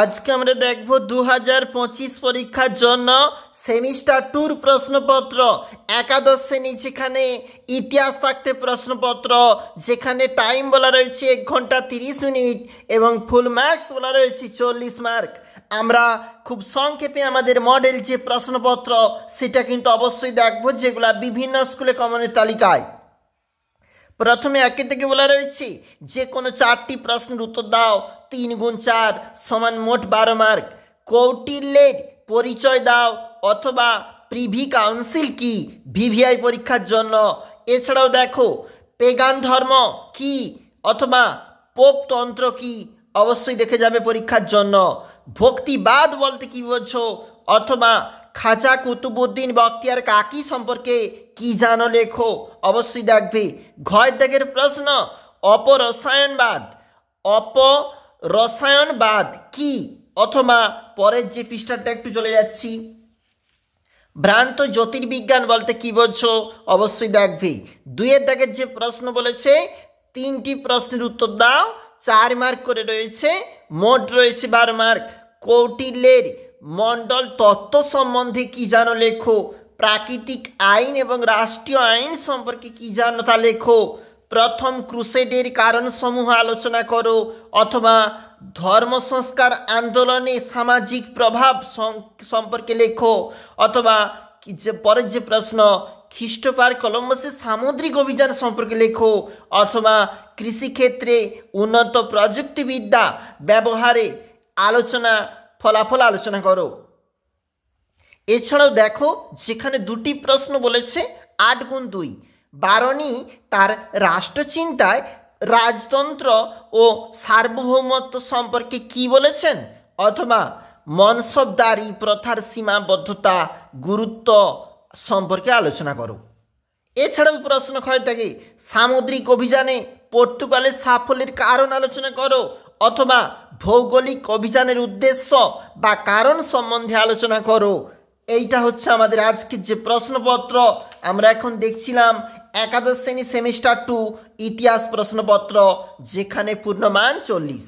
আজকে আমরা দেখব 2025 পরীক্ষার জন্য সেমিস্টার 2 প্রশ্নপত্র। একাদশ শ্রেণী যেখানে ইতিহাস থাকতে প্রশ্নপত্র, যেখানে টাইম বলা রয়েছে 1 ঘন্টা 30 মিনিট এবং ফুল মার্কস বলা রয়েছে 40 মার্ক। আমরা খুব সংক্ষেপে আমাদের মডেল যে প্রশ্নপত্র সেটা কিন্তু অবশ্যই দেখব, যেগুলা বিভিন্ন স্কুলে কমনের তালিকায়। প্রথমে একে থেকে বলা রয়েছে যে কোনো 4টি প্রশ্নের উত্তর দাও, 3 গুণ 4 সমান মোট 12 মার্ক। কৌটিল্যের পরিচয় দাও অথবা প্রিভি কাউন্সিল কি ভিভিআই পরীক্ষার জন্য। এছাড়াও দেখো পেগান ধর্ম কি অথবা পোপতন্ত্র কি, অবশ্যই দেখে যাবে পরীক্ষার জন্য। ভক্তিবাদ বলতে কি বোঝো অথবা খাজা কুতুবুদ্দিন বখতিয়ার কাকি সম্পর্কে কি জানো লেখো, অবশ্যই দেখবে। ঘয় দাগের প্রশ্ন অপরসায়নবাদ কি অথবা পরের যে পৃষ্ঠাটা একটু চলে যাচ্ছি, ভ্রান্ত জ্যোতির্বিজ্ঞান বলতে কি বোঝো, অবশ্যই দেখবে। 2 দাগের যে প্রশ্ন বলেছে 3টি প্রশ্নের উত্তর দাও, 4 মার্ক করে রয়েছে, মোট রয়েছে 12 মার্ক। কৌটিল্যের মণ্ডল তত্ত্ব সম্বন্ধে কি জানো লেখো। প্রাকৃতিক আইন এবং রাষ্ট্রীয় আইন সম্পর্কে কি জানো তা লেখো। প্রথম ক্রুসেডের কারণ সমূহ আলোচনা করো অথবা ধর্ম সংস্কার আন্দোলনে সামাজিক প্রভাব সম্পর্কে লেখো অথবা পরের যে প্রশ্ন খ্রিস্টোফার কলম্বাসের সামুদ্রিক অভিযান সম্পর্কে লেখো অথবা কৃষিক্ষেত্রে উন্নত প্রযুক্তিবিদ্যা ব্যবহারে ফলাফল আলোচনা করো। এছাড়াও দেখো যেখানে 2টি প্রশ্ন বলেছে 8 গুণ 2 বারণী তার রাষ্ট্রচিন্তায় রাজতন্ত্র ও সার্বভৌমত্ব সম্পর্কে কি বলেছেন অথবা মনসবদারি প্রথার সীমাবদ্ধতা গুরুত্ব সম্পর্কে আলোচনা করো। এছাড়াও প্রশ্ন ক্ষয় থাকে সামুদ্রিক অভিযানে পর্তুগালের সাফল্যের কারণ আলোচনা করো অথবা ভৌগোলিক অভিযানের উদ্দেশ্য বা কারণ সম্বন্ধে আলোচনা করো। এইটা হচ্ছে আমাদের আজকের যে প্রশ্নপত্র। আমরা এখন দেখছিলাম একাদশ শ্রেণী সেমিস্টার 2 ইতিহাস প্রশ্নপত্র, যেখানে পূর্ণমান 40।